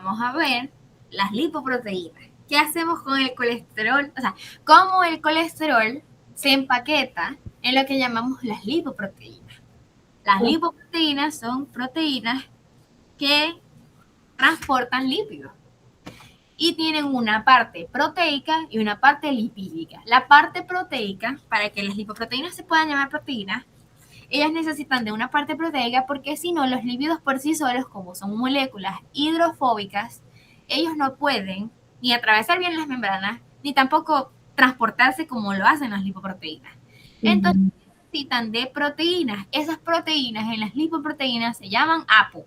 vamos a ver las lipoproteínas. ¿Qué hacemos con el colesterol? O sea, cómo el colesterol se empaqueta en lo que llamamos las lipoproteínas. Las lipoproteínas son proteínas que transportan lípidos y tienen una parte proteica y una parte lipídica. La parte proteica, para que las lipoproteínas se puedan llamar proteínas, ellas necesitan de una parte proteica porque si no, los lípidos por sí solos, como son moléculas hidrofóbicas, ellos no pueden ni atravesar bien las membranas, ni tampoco transportarse como lo hacen las lipoproteínas. Entonces, necesitan de proteínas. Esas proteínas en las lipoproteínas se llaman APO.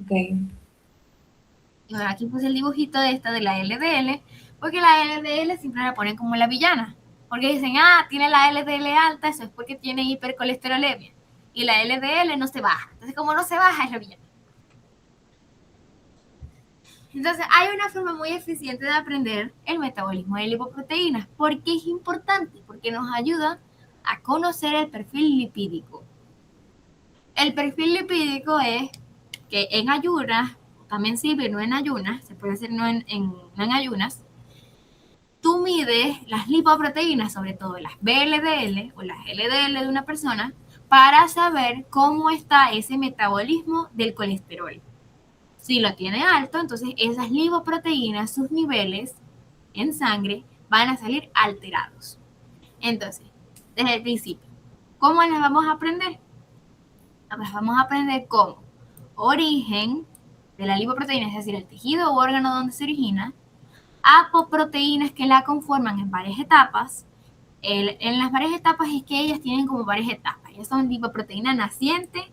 Okay. Y bueno, aquí puse el dibujito de esta de la LDL, porque la LDL siempre la ponen como la villana. Porque dicen, tiene la LDL alta, eso es porque tiene hipercolesterolemia. Y la LDL no se baja. Entonces, como no se baja, es la villana. Entonces, hay una forma muy eficiente de aprender el metabolismo de lipoproteínas. ¿Por qué es importante? Porque nos ayuda a conocer el perfil lipídico. El perfil lipídico es que en ayunas, también sirve no en ayunas, se puede hacer no en ayunas, tú mides las lipoproteínas, sobre todo las VLDL o las LDL de una persona, para saber cómo está ese metabolismo del colesterol. Si lo tiene alto, entonces esas lipoproteínas, sus niveles en sangre van a salir alterados. Entonces, desde el principio, ¿cómo las vamos a aprender? Las vamos a aprender como origen de la lipoproteína, es decir, el tejido u órgano donde se origina, apoproteínas que la conforman en varias etapas. En las varias etapas es que ellas tienen como varias etapas. Ellas son lipoproteína naciente,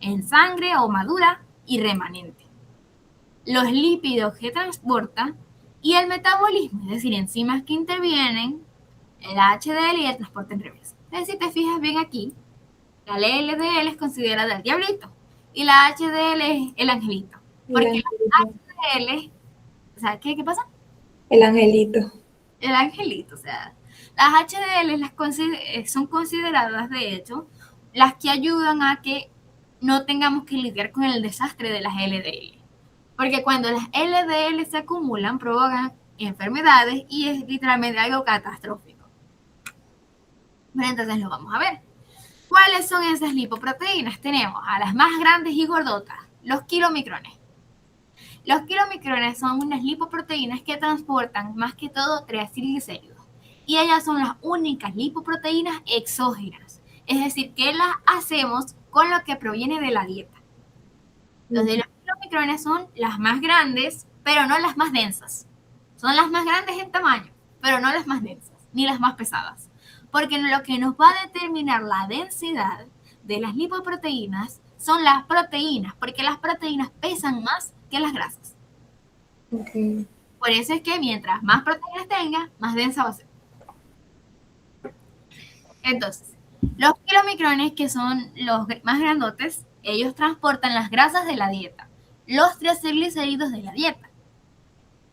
en sangre o madura y remanente. Los lípidos que transporta y el metabolismo, es decir, enzimas que intervienen, el HDL y el transporte en reversa. Entonces, si te fijas bien aquí, la LDL es considerada el diablito y la HDL es el angelito. El Porque angelito. la HDL, o sea, ¿qué pasa? El angelito. El angelito, o sea, las HDL son consideradas, de hecho, las que ayudan a que no tengamos que lidiar con el desastre de las LDL. Porque cuando las LDL se acumulan, provocan enfermedades y es literalmente algo catastrófico. Bueno, entonces lo vamos a ver. ¿Cuáles son esas lipoproteínas? Tenemos a las más grandes y gordotas, los kilomicrones. Los kilomicrones son unas lipoproteínas que transportan más que todo triacilglicéridos. Y ellas son las únicas lipoproteínas exógenas. Es decir, que las hacemos con lo que proviene de la dieta. Entonces, los kilomicrones son las más grandes, pero no las más densas. Son las más grandes en tamaño, pero no las más densas, ni las más pesadas. Porque lo que nos va a determinar la densidad de las lipoproteínas son las proteínas, porque las proteínas pesan más que las grasas. Okay. Por eso es que mientras más proteínas tenga, más densa va a ser. Entonces, los kilomicrones, que son los más grandotes, ellos transportan las grasas de la dieta, los triglicéridos de la dieta.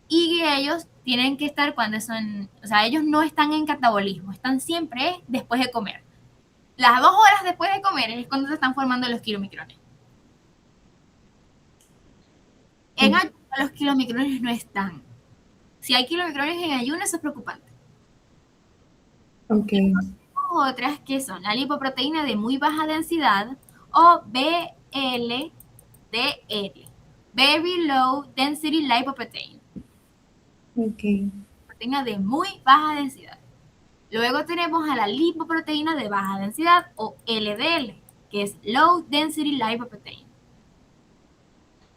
Y ellos tienen que estar cuando son, o sea, ellos no están en catabolismo, están siempre después de comer. Las 2 horas después de comer es cuando se están formando los kilomicrones. En ayuno los kilomicrones no están. Si hay kilomicrones en ayuno, eso es preocupante. Okay. Otras que son la lipoproteína de muy baja densidad o BLDL, Very Low Density Lipoprotein, Okay. proteína de muy baja densidad. Luego tenemos a la lipoproteína de baja densidad o LDL, que es Low Density Lipoprotein.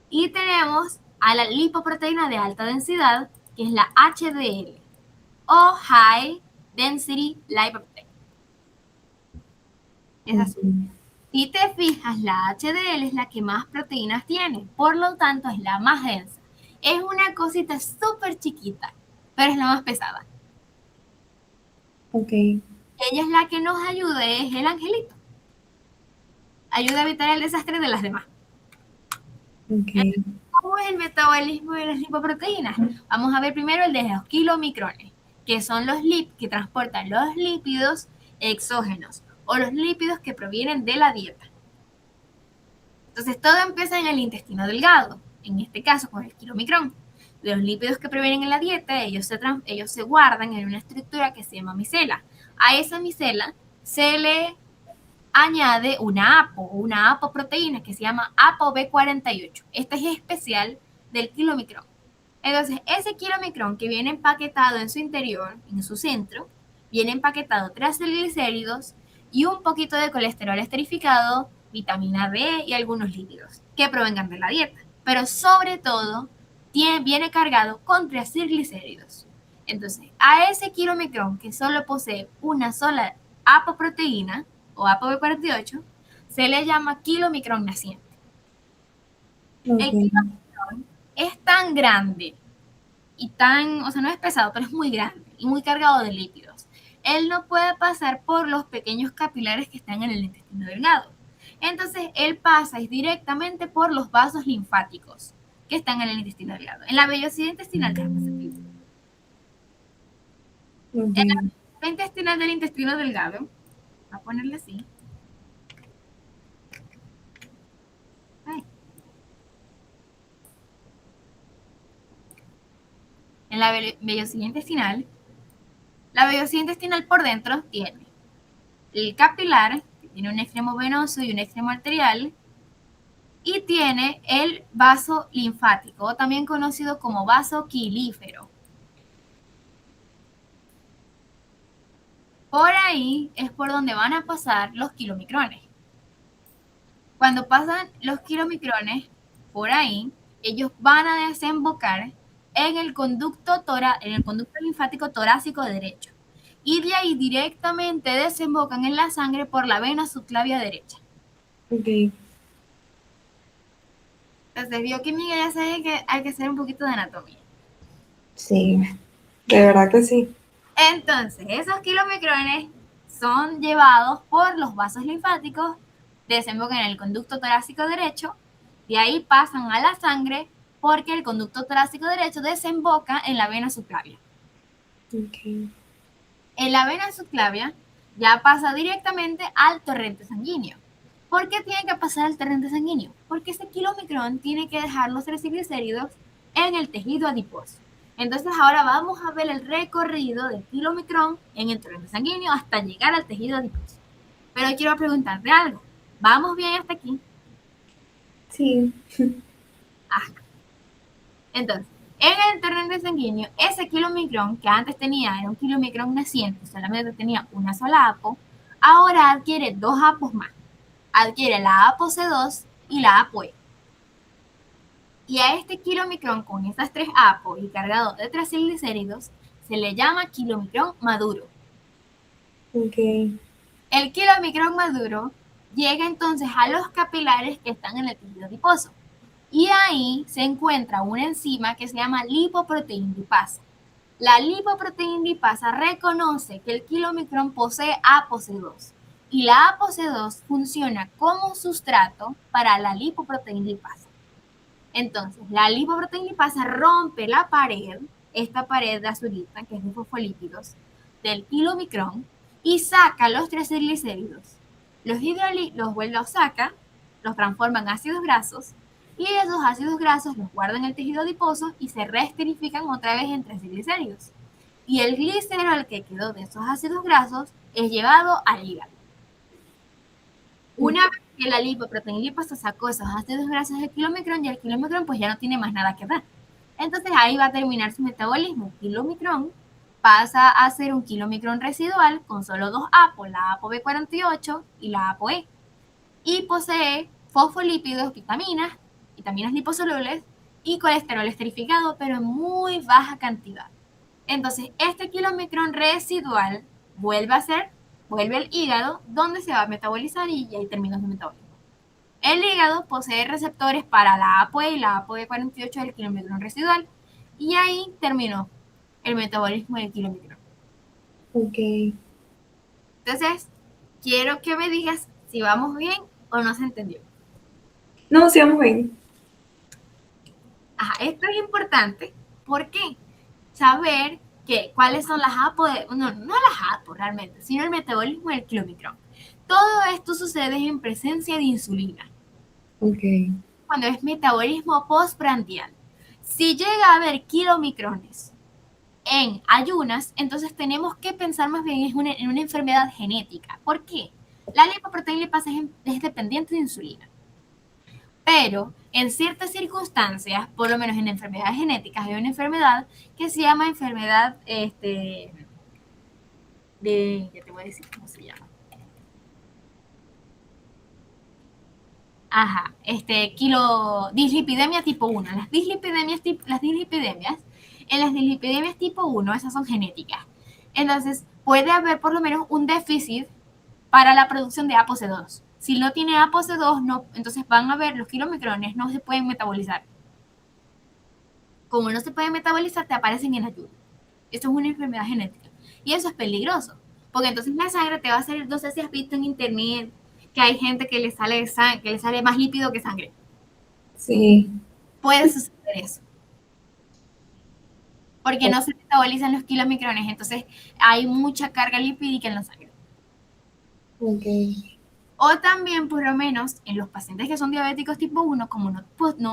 Y tenemos a la lipoproteína de alta densidad, que es la HDL o High Density Lipoprotein. Es así. Si te fijas, la HDL es la que más proteínas tiene, por lo tanto es la más densa. Es una cosita súper chiquita, pero es la más pesada. Okay. Ella es la que nos ayuda, es el angelito. Ayuda a evitar el desastre de las demás. Okay. ¿Cómo es el metabolismo de las lipoproteínas? Vamos a ver primero el de los kilomicrones, que son los que transportan los lípidos exógenos o los lípidos que provienen de la dieta. Entonces todo empieza en el intestino delgado. en este caso con el kilomicrón. Los lípidos que provienen en la dieta, ellos se guardan en una estructura que se llama micela. A esa micela se le añade una apoproteína que se llama ApoB48. Esta es especial del kilomicrón. Entonces, ese kilomicrón que viene empaquetado en su interior, en su centro, viene empaquetado triglicéridos y un poquito de colesterol esterificado, vitamina D y algunos lípidos que provengan de la dieta. Pero sobre todo, viene cargado con triglicéridos. Entonces, a ese kilomicrón que solo posee una sola apoproteína o ApoB48, se le llama kilomicrón naciente. Ok. El kilomicrón es tan grande y tan, o sea, no es pesado, pero es muy grande y muy cargado de lípidos. Él no puede pasar por los pequeños capilares que están en el intestino delgado. Entonces, él pasa directamente por los vasos linfáticos que están en el intestino delgado. En la vellosidad intestinal, déjame hacer clic. Ok. En la vellosidad intestinal del intestino delgado, voy a ponerle así. Ay. En la vellosidad intestinal, la vellosidad intestinal por dentro tiene el capilar, que tiene un extremo venoso y un extremo arterial, y tiene el vaso linfático, también conocido como vaso quilífero. Por ahí es por donde van a pasar los kilomicrones. Cuando pasan los kilomicrones por ahí, ellos van a desembocar en el conducto linfático torácico derecho. Y de ahí directamente desembocan en la sangre por la vena subclavia derecha. Ok. Entonces, bioquímica ya sabe que hay que hacer un poquito de anatomía. Sí, de verdad que sí. Entonces, esos kilomicrones son llevados por los vasos linfáticos, desembocan en el conducto torácico derecho, de ahí pasan a la sangre porque el conducto torácico derecho desemboca en la vena subclavia. Ok. En la vena subclavia ya pasa directamente al torrente sanguíneo. ¿Por qué tiene que pasar al torrente sanguíneo? Porque ese kilomicrón tiene que dejar los triglicéridos en el tejido adiposo. Entonces ahora vamos a ver el recorrido del kilomicrón en el torrente sanguíneo hasta llegar al tejido adiposo. Pero quiero preguntarte algo. ¿Vamos bien hasta aquí? Sí. Ah. Entonces, en el torrente sanguíneo, ese kilomicrón que antes era un kilomicrón naciente, solamente tenía una sola apo, ahora adquiere dos apos más. Adquiere la ApoC2 y la ApoE. Y a este kilomicrón con esas tres apos y cargado de triglicéridos se le llama kilomicrón maduro. Ok. El kilomicrón maduro llega entonces a los capilares que están en el tejido adiposo. Y ahí se encuentra una enzima que se llama lipoproteína lipasa. La lipoproteína lipasa reconoce que el kilomicrón posee ApoC2 y la ApoC2 funciona como sustrato para la lipoproteína lipasa. Entonces, la lipoproteína lipasa rompe la pared, esta pared de azulita, que es de fosfolípidos, del kilomicrón y saca los triglicéridos. Los saca, los transforma en ácidos grasos y esos ácidos grasos los guardan en el tejido adiposo y se reesterifican otra vez en triglicéridos. Y el glicerol que quedó de esos ácidos grasos es llevado al hígado. Una vez que la lipoproteína lipasa sacó esos ácidos grasos del kilomicrón, y el kilomicrón pues ya no tiene más nada que dar. Entonces ahí va a terminar su metabolismo. El kilomicrón pasa a ser un kilomicrón residual con solo dos apos, la ApoB48 y la ApoE. Y posee fosfolípidos, vitaminas liposolubles y colesterol esterificado, pero en muy baja cantidad. Entonces, este kilomicrón residual vuelve al hígado, donde se va a metabolizar y ahí termina su metabolismo. El hígado posee receptores para la ApoE y la ApoB48 del kilomicrón residual, y ahí terminó el metabolismo del kilomicrón. Ok. Entonces, quiero que me digas si vamos bien o no se entendió. No, sí, vamos bien. Ajá, esto es importante. ¿Por qué? Saber cuáles son las APO, no las APO realmente, sino el metabolismo del kilomicrón. Todo esto sucede en presencia de insulina. Ok. cuando es metabolismo postprandial. Si llega a haber kilomicrones en ayunas, entonces tenemos que pensar más bien en una enfermedad genética. ¿Por qué? La lipoproteína lipasa es dependiente de insulina. Pero en ciertas circunstancias, por lo menos en enfermedades genéticas, hay una enfermedad que se llama enfermedad ya te voy a decir cómo se llama. Ajá, dislipidemia tipo 1. En las dislipidemias tipo 1, esas son genéticas. Entonces, puede haber por lo menos un déficit para la producción de ApoC2. Si no tiene ApoC2, no, entonces van a ver los kilomicrones, no se pueden metabolizar. Como no se pueden metabolizar, te aparecen en ayuno. Esto es una enfermedad genética. Y eso es peligroso, porque entonces la sangre te va a hacer, no sé si has visto en internet que hay gente que le sale más lípido que sangre. Sí. Puede suceder eso. Porque no se metabolizan los kilomicrones, entonces hay mucha carga lipídica en la sangre. Okay. O también, por lo menos, en los pacientes que son diabéticos tipo 1, como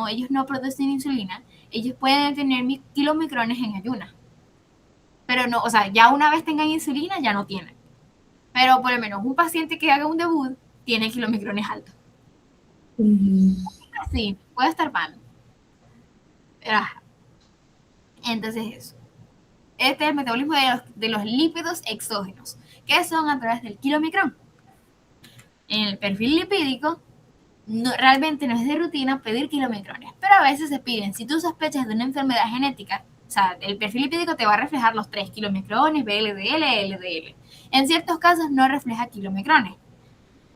ellos no producen insulina, ellos pueden tener kilomicrones en ayunas. Pero no, o sea, ya una vez tengan insulina, ya no tienen. Pero por lo menos un paciente que haga un debut tiene kilomicrones altos. Sí, puede estar mal. Pero, entonces eso. Este es el metabolismo de los lípidos exógenos, que son a través del kilomicrón. En el perfil lipídico, realmente no es de rutina pedir kilomicrones, pero a veces se piden. Si tú sospechas de una enfermedad genética, o sea, el perfil lipídico te va a reflejar los 3 kilomicrones, VLDL, LDL. En ciertos casos no refleja kilomicrones,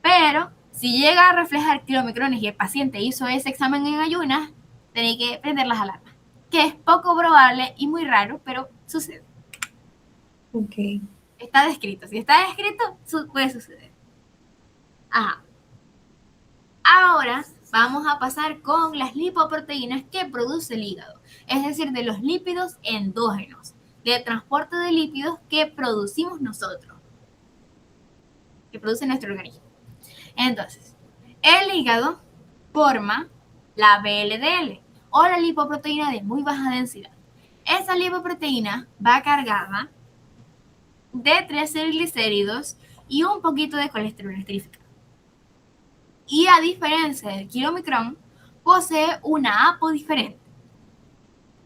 pero si llega a reflejar kilomicrones y el paciente hizo ese examen en ayunas, tenéis que prender las alarmas, que es poco probable y muy raro, pero sucede. Okay. Está descrito. Si está descrito, puede suceder. Ajá. Ahora vamos a pasar con las lipoproteínas que produce el hígado, es decir, de los lípidos endógenos, de transporte de lípidos que producimos nosotros, que produce nuestro organismo. Entonces, el hígado forma la VLDL o la lipoproteína de muy baja densidad. Esa lipoproteína va cargada de 3 triglicéridos y un poquito de colesterol esterificado. Y a diferencia del kilomicrón, posee una APO diferente.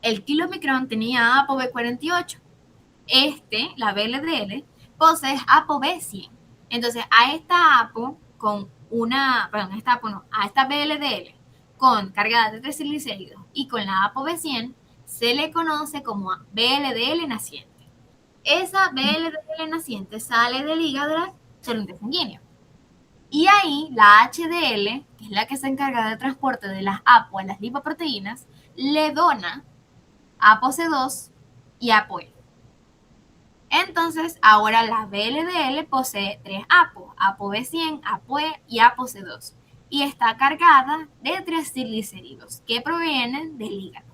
El kilomicrón tenía ApoB48. La VLDL, posee ApoB100. Entonces, a esta APO a esta VLDL con cargada de 3 triglicéridos y con la ApoB100 se le conoce como VLDL naciente. Esa VLDL naciente sale del hígado de la torrente sanguíneo. Y ahí la HDL, que es la que se encarga del transporte de las APO a las lipoproteínas, le dona ApoC2 y ApoE. Entonces, ahora la VLDL posee 3 APO, ApoB100, ApoE y ApoC2, y está cargada de 3 triglicéridos que provienen del hígado.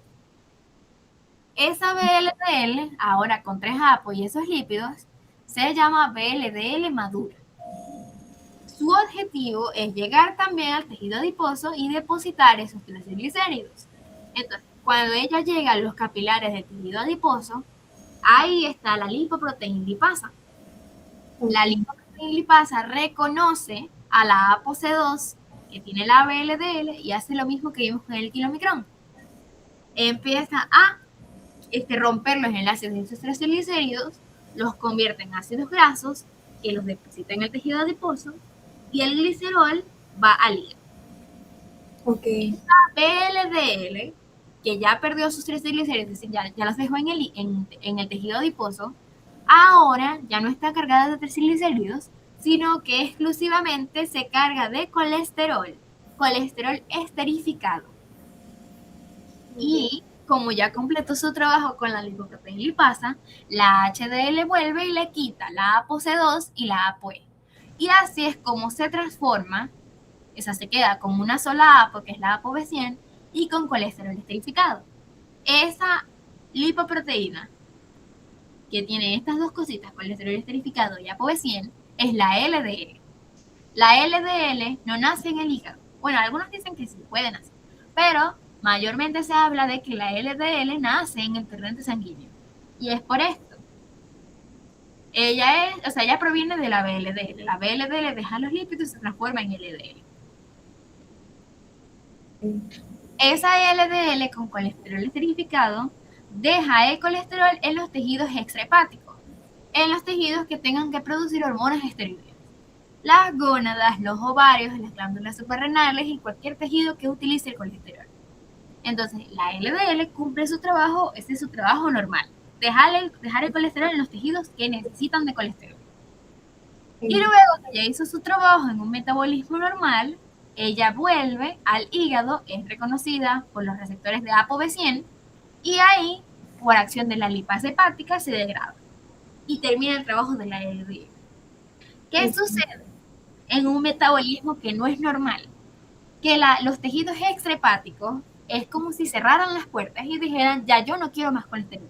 Esa VLDL, ahora con 3 APO y esos lípidos, se llama VLDL madura. Su objetivo es llegar también al tejido adiposo y depositar esos triglicéridos. Entonces, cuando ella llega a los capilares del tejido adiposo, ahí está la lipoproteína lipasa. La lipoproteína lipasa reconoce a la ApoC2 que tiene la VLDL y hace lo mismo que vimos con el kilomicrón. Empieza a romper los enlaces de esos 3 triglicéridos, los convierte en ácidos grasos que los deposita en el tejido adiposo y el glicerol va al hígado. Okay. Esta VLDL, que ya perdió sus 3 triglicéridos, es decir, ya los dejó en el tejido adiposo, ahora ya no está cargada de 3 triglicéridos, sino que exclusivamente se carga de colesterol esterificado. Y como ya completó su trabajo con la lipoproteína lipasa, la HDL vuelve y le quita la ApoC2 y la ApoE. Y así es como se transforma, esa se queda como una sola APO, que es la ApoB100, y con colesterol esterificado. Esa lipoproteína que tiene estas dos cositas, colesterol esterificado y ApoB100, es la LDL. La LDL no nace en el hígado. Bueno, algunos dicen que sí, puede nacer, pero mayormente se habla de que la LDL nace en el torrente sanguíneo. Y es por esto. Ella proviene de la VLDL. La VLDL deja los lípidos y se transforma en LDL. Esa LDL con colesterol esterificado deja el colesterol en los tejidos extrahepáticos, en los tejidos que tengan que producir hormonas esteroideas. Las gónadas, los ovarios, las glándulas suprarrenales y cualquier tejido que utilice el colesterol. Entonces, la LDL cumple su trabajo, ese es su trabajo normal. Dejar el colesterol en los tejidos que necesitan de colesterol. Y luego que ella hizo su trabajo en un metabolismo normal, ella vuelve al hígado, es reconocida por los receptores de ApoB100, y ahí, por acción de la lipasa hepática, se degrada. Y termina el trabajo de la LDL. ¿Qué sucede en un metabolismo que no es normal? Que los tejidos extrahepáticos es como si cerraran las puertas y dijeran, ya yo no quiero más colesterol.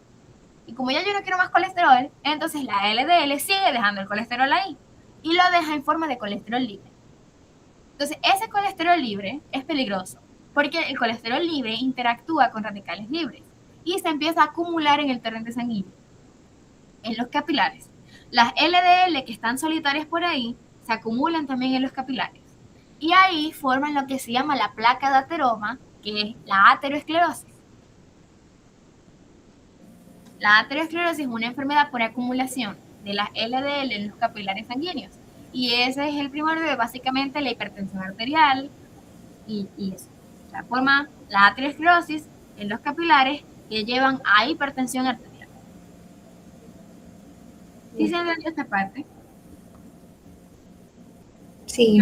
Y como ya yo no quiero más colesterol, entonces la LDL sigue dejando el colesterol ahí y lo deja en forma de colesterol libre. Entonces, ese colesterol libre es peligroso porque el colesterol libre interactúa con radicales libres y se empieza a acumular en el torrente sanguíneo, en los capilares. Las LDL que están solitarias por ahí se acumulan también en los capilares y ahí forman lo que se llama la placa de ateroma, que es la aterosclerosis. La aterosclerosis es una enfermedad por acumulación de las LDL en los capilares sanguíneos. Y ese es el primordio de básicamente la hipertensión arterial y eso. O sea, forma la aterosclerosis en los capilares que llevan a hipertensión arterial. ¿Sí se entendió esta parte? Sí.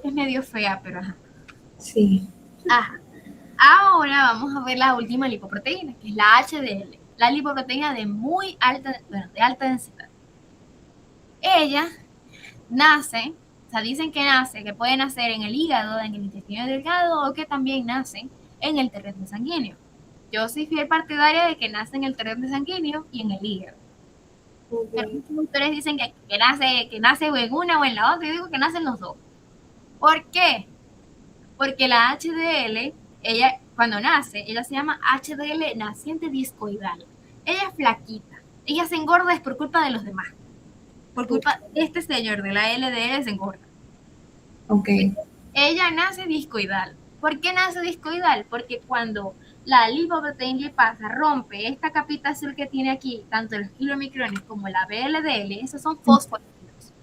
Es medio fea, pero ajá. Sí. Ajá. Ahora vamos a ver la última lipoproteína, que es la HDL, la lipoproteína de alta densidad. Ella nace, o sea, dicen que nace, que puede nacer en el hígado, en el intestino delgado, o que también nace en el torrente sanguíneo. Yo soy fiel partidaria de que nace en el torrente sanguíneo y en el hígado. Pero muchos autores dicen que nace en una o en la otra. Yo digo que nacen los dos. ¿Por qué? Porque la HDL, ella cuando nace, ella se llama HDL naciente discoidal. Ella es flaquita. Ella se engorda es por culpa de los demás. Por culpa de este señor de la LDL se engorda. Ok. Ella nace discoidal. ¿Por qué nace discoidal? Porque cuando la lipoproteína lipasa rompe esta capita azul que tiene aquí, tanto los kilomicrones como la VLDL, esos son fosfolípidos.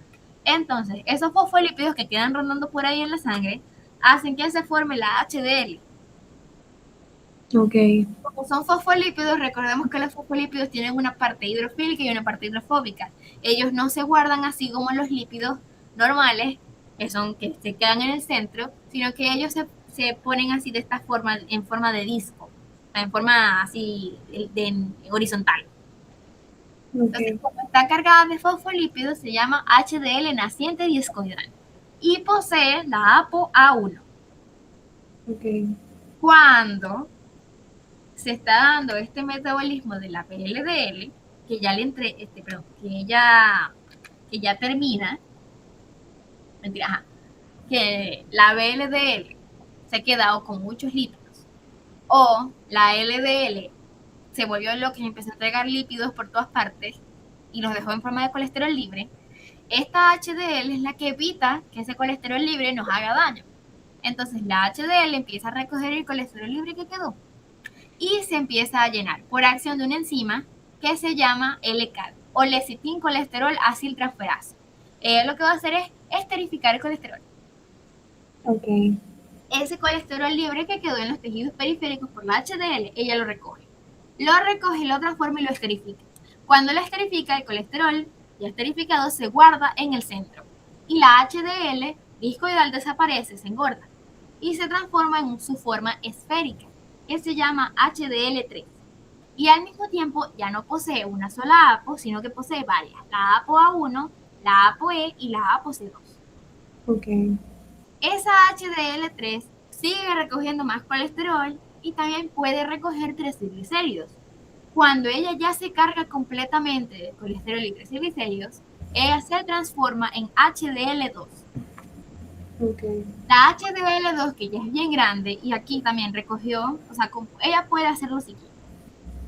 Entonces, esos fosfolípidos que quedan rondando por ahí en la sangre hacen que se forme la HDL. Ok. Como son fosfolípidos, recordemos que los fosfolípidos tienen una parte hidrofílica y una parte hidrofóbica. Ellos no se guardan así como los lípidos normales, que se quedan en el centro, sino que ellos se ponen así de esta forma, en forma de disco, en forma así de horizontal. Entonces, como está cargada de fosfolípidos, se llama HDL naciente discoidal y posee la ApoA1. Ok. Cuando se está dando este metabolismo de la VLDL, que ya que ya termina, que la VLDL se ha quedado con muchos lípidos, o la LDL se volvió loca y empezó a entregar lípidos por todas partes y los dejó en forma de colesterol libre, esta HDL es la que evita que ese colesterol libre nos haga daño. Entonces la HDL empieza a recoger el colesterol libre que quedó y se empieza a llenar por acción de una enzima que se llama LCAD o lecitin colesterol aciltransferasa. Lo que va a hacer es esterificar el colesterol. Ok. Ese colesterol libre que quedó en los tejidos periféricos por la HDL, ella lo recoge, lo transforma y lo esterifica. Cuando lo esterifica, el colesterol ya esterificado se guarda en el centro y la HDL discoidal desaparece, se engorda y se transforma en su forma esférica, que se llama HDL3. Y al mismo tiempo ya no posee una sola APO, sino que posee varias, la ApoA1, la ApoE y la ApoC2. Ok. Esa HDL3 sigue recogiendo más colesterol y también puede recoger triglicéridos. Cuando ella ya se carga completamente de colesterol y triglicéridos, ella se transforma en HDL2. Ok. La HDL2, que ya es bien grande, y aquí también recogió, o sea, ella puede hacer lo siguiente.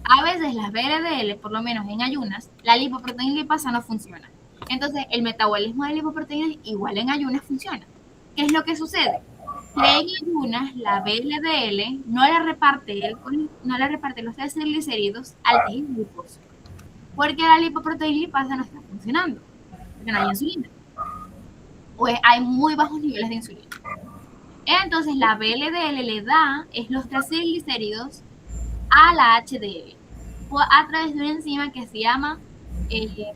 A veces las VLDL, por lo menos en ayunas, la lipoproteína lipasa no funciona. Entonces, el metabolismo de lipoproteínas igual en ayunas funciona. ¿Qué es lo que sucede? Que en ayunas la VLDL no le reparte los triglicéridos al tejido adiposo, porque la lipoproteína lipasa no está funcionando, porque no hay insulina, o hay muy bajos niveles de insulina. Entonces, la VLDL le da los triglicéridos a la HDL a través de una enzima que se llama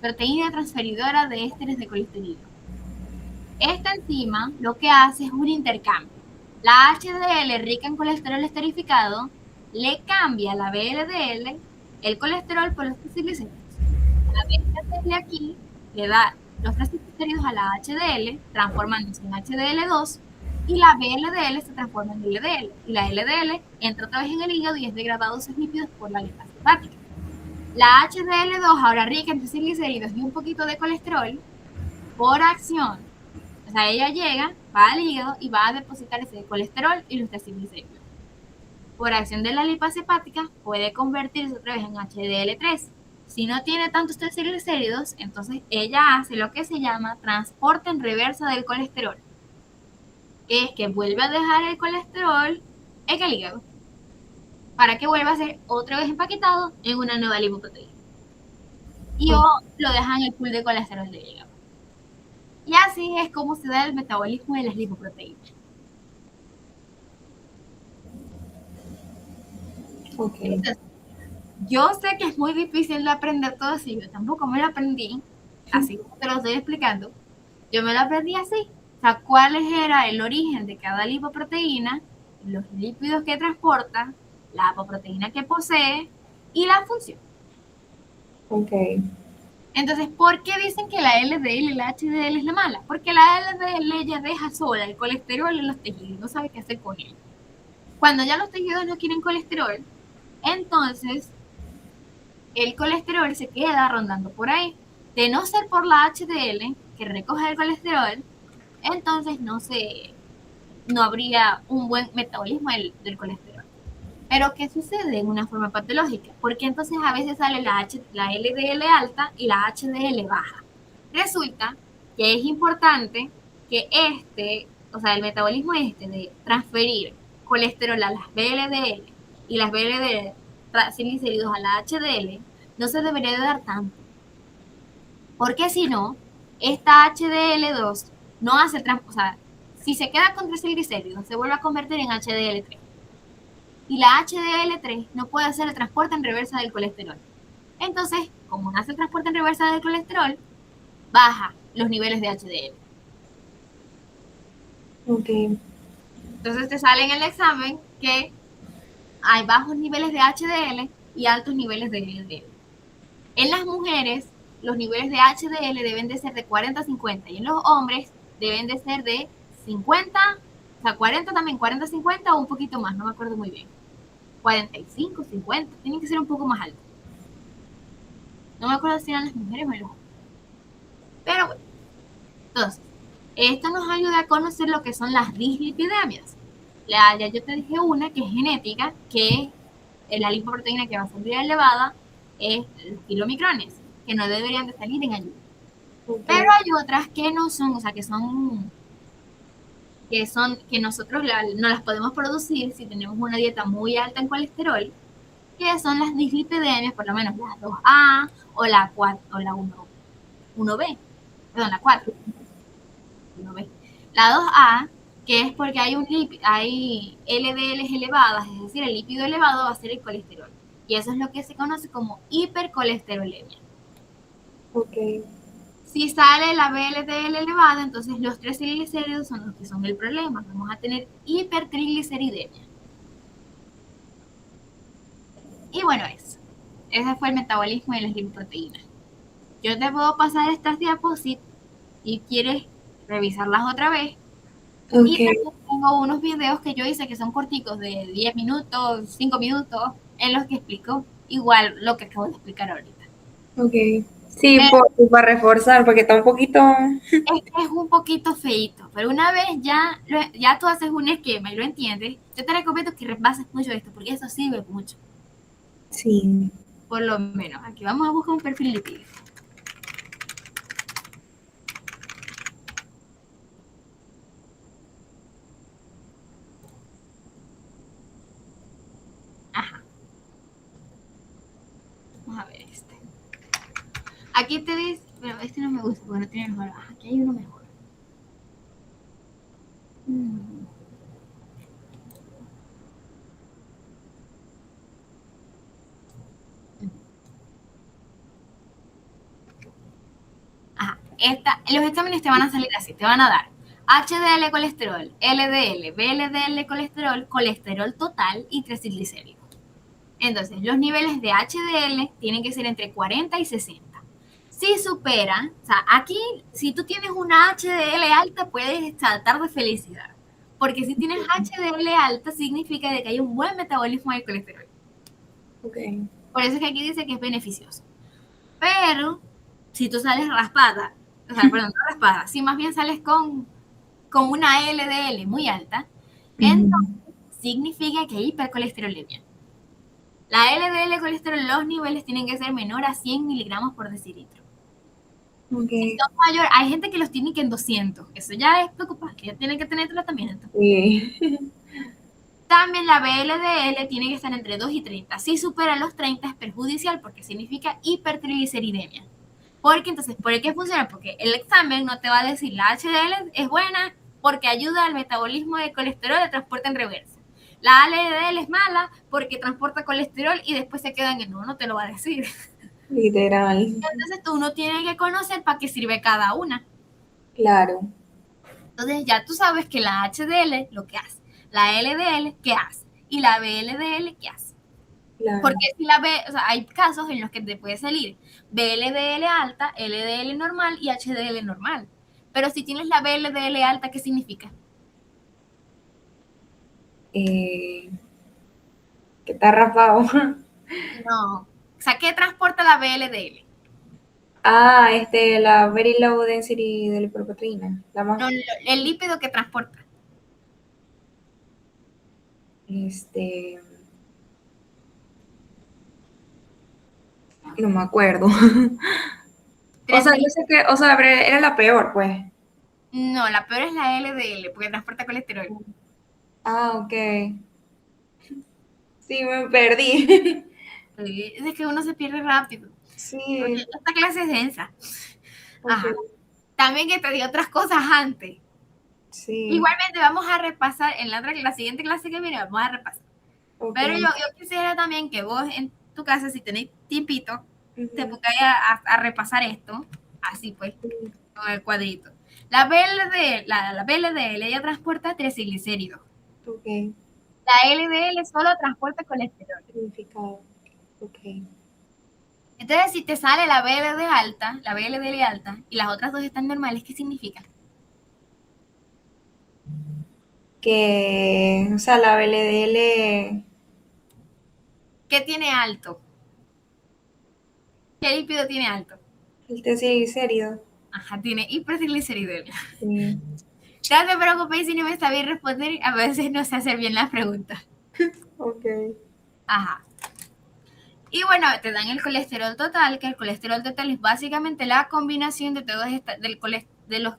proteína transferidora de ésteres de colesterol. Esta enzima lo que hace es un intercambio. La HDL rica en colesterol esterificado le cambia a la VLDL el colesterol por los triglicéridos. La VLDL aquí le da los triglicéridos a la HDL, transformándose en HDL2, y la VLDL se transforma en LDL, y la LDL entra otra vez en el hígado y es degradado esos lípidos por la lipasa hepática. La HDL2, ahora rica en triglicéridos y un poquito de colesterol, por acción, o sea, ella llega, va al hígado y va a depositar ese colesterol y los triglicéridos. Por acción de la lipasa hepática, puede convertirse otra vez en HDL3. Si no tiene tantos triglicéridos, entonces ella hace lo que se llama transporte en reversa del colesterol, que es que vuelve a dejar el colesterol en el hígado para que vuelva a ser otra vez empaquetado en una nueva lipoproteína. Y o lo dejan en el pool de colesterol del hígado. Y así es como se da el metabolismo de las lipoproteínas. Ok. Entonces, yo sé que es muy difícil de aprender todo así, yo tampoco me lo aprendí, así como te lo estoy explicando. Yo me lo aprendí así. O sea, cuál era el origen de cada lipoproteína, los lípidos que transporta, la apoproteína que posee y la función. Ok. Entonces, ¿por qué dicen que la LDL y la HDL es la mala? Porque la LDL ya deja sola el colesterol en los tejidos y no sabe qué hacer con él. Cuando ya los tejidos no quieren colesterol, entonces el colesterol se queda rondando por ahí. De no ser por la HDL que recoge el colesterol, entonces no habría un buen metabolismo del colesterol. Pero ¿qué sucede en una forma patológica? Porque entonces a veces sale la LDL alta y la HDL baja. Resulta que es importante que o sea, el metabolismo de transferir colesterol a las VLDL y las VLDL triglicéridos a la HDL, no se debería de dar tanto. Porque si no, esta HDL2 no hace, o sea, si se queda con triglicéridos, se vuelve a convertir en HDL3. Y la HDL3 no puede hacer el transporte en reversa del colesterol. Entonces, como no hace el transporte en reversa del colesterol, baja los niveles de HDL. Ok. Entonces te sale en el examen que hay bajos niveles de HDL y altos niveles de LDL. En las mujeres, los niveles de HDL deben de ser de 40 a 50 y en los hombres deben de ser de 50, o sea, 40 también, 40 a 50 o un poquito más, no me acuerdo muy bien. 45, 50, tienen que ser un poco más altos. No me acuerdo si eran las mujeres o los hombres. Pero bueno, entonces, esto nos ayuda a conocer lo que son las dislipidemias. Ya yo te dije una que es genética, que la lipoproteína que va a salir elevada es los kilomicrones, que no deberían de salir en ayuda. Okay. Pero hay otras que no son, o sea, que nosotros no las podemos producir si tenemos una dieta muy alta en colesterol, que son las dislipidemias, por lo menos las 2A o la 4 o la 1B, perdón, la 4. 1B. La 2A, que es porque hay LDLs elevadas, es decir, el lípido elevado va a ser el colesterol. Y eso es lo que se conoce como hipercolesterolemia. Okay. Si sale la VLDL elevada, entonces los triglicéridos son los que son el problema. Vamos a tener hipertrigliceridemia. Y bueno, eso. Ese fue el metabolismo de las lipoproteínas. Yo te puedo pasar estas diapositivas si quieres revisarlas otra vez. Okay. Y también tengo unos videos que yo hice que son corticos de 10 minutos, 5 minutos, en los que explico igual lo que acabo de explicar ahorita. Ok, Sí, para reforzar, porque está un poquito... Es un poquito feito, pero una vez ya tú haces un esquema y lo entiendes, yo te recomiendo que repases mucho esto, porque eso sirve mucho. Sí. Por lo menos, aquí vamos a buscar un perfil lipídico. Ajá, vamos a ver este. Aquí te dice, pero este no me gusta porque no tiene mejor. Ajá, aquí hay uno mejor. Mm. Ajá, los exámenes te van a salir así, te van a dar HDL colesterol, LDL, VLDL colesterol, colesterol total y triglicéridos. Entonces, los niveles de HDL tienen que ser entre 40 y 60. Si superan, o sea, aquí, si tú tienes una HDL alta, puedes saltar de felicidad. Porque si tienes HDL alta, significa de que hay un buen metabolismo del colesterol. Ok. Por eso es que aquí dice que es beneficioso. Pero, si tú sales raspada, o sea, perdón, no raspada, si más bien sales con una LDL muy alta, entonces significa que hay hipercolesterolemia. La LDL colesterol, los niveles tienen que ser menor a 100 miligramos por decilitro. Si Ok. son mayor, hay gente que los tiene que en 200. Eso ya es preocupante, ya tienen que tener tratamiento. Sí. También la VLDL tiene que estar entre 2 y 30. Si supera los 30 es perjudicial porque significa hipertrigliceridemia. Porque entonces, ¿por qué funciona? Porque el examen no te va a decir la HDL es buena porque ayuda al metabolismo de colesterol de transporte en reversa. La LDL es mala porque transporta colesterol y después se queda en el no te lo va a decir. Literal. Entonces tú no tienes que conocer para qué sirve cada una. Claro. Entonces ya tú sabes que la HDL lo que hace, la LDL qué hace y la VLDL qué hace. Claro. Porque si la B, o sea, hay casos en los que te puede salir VLDL alta, LDL normal y HDL normal. Pero si tienes la VLDL alta, ¿qué significa? Eh, que está rapado. No. O sea, ¿qué transporta la VLDL? Ah, la very low density de lipoproteína. La más, No, el lípido que transporta. este, no me acuerdo. O sea, yo sé que, o sea, pero era la peor, pues. No, la peor es la LDL, porque transporta colesterol. Ah, ok. Sí, me perdí. Es que uno se pierde rápido. Porque Sí, esta clase es densa. ok. Ajá. También que te di otras cosas antes. Sí, Igualmente vamos a repasar en la siguiente clase que viene, vamos a repasar. ok. Pero yo quisiera también que vos en tu casa, si tenéis tipito, te Ujú, pongáis a repasar esto, así pues, sí, con el cuadrito. La BLDL ella transporta triglicéridos. ok. La LDL solo transporta colesterol. Significado. Ok. Entonces, si te sale la BLDL alta, y las otras dos están normales, ¿qué significa? Que, o sea, la LDL, ¿Qué tiene alto? ¿Qué lípido tiene alto? el triglicérido. Ajá, tiene hipertrigliceridemia. Sí, No te preocupes si no me está bien responder, a veces no sé hacer bien las preguntas. ok. Ajá. Y bueno, te dan el colesterol total, que el colesterol total es básicamente la combinación de todos de los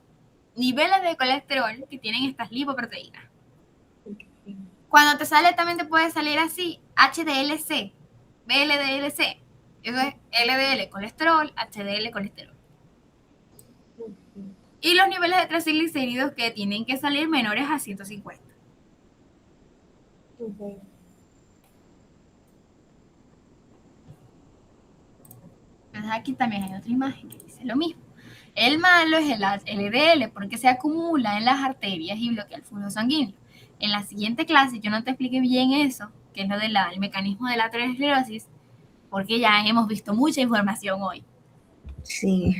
niveles de colesterol que tienen estas lipoproteínas. Ok. Cuando te sale también te puede salir así, HDLC, VLDLC. Eso es LDL colesterol, HDL colesterol. Y los niveles de triglicéridos que tienen que salir menores a 150. Ok. Entonces aquí también hay otra imagen que dice lo mismo. El malo es el LDL porque se acumula en las arterias y bloquea el flujo sanguíneo. En la siguiente clase yo no te expliqué bien eso, que es lo del mecanismo de la aterosclerosis, porque ya hemos visto mucha información hoy. Sí,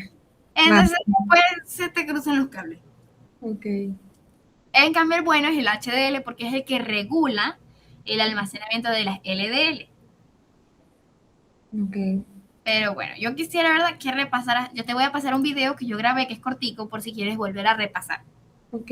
Entonces bastante. después se te cruzan los cables. Ok. En cambio el bueno es el HDL porque es el que regula el almacenamiento de las LDL. Ok. Pero bueno, yo quisiera, ¿verdad?, que repasaras. Yo te voy a pasar un video que yo grabé que es cortico por si quieres volver a repasar. Ok,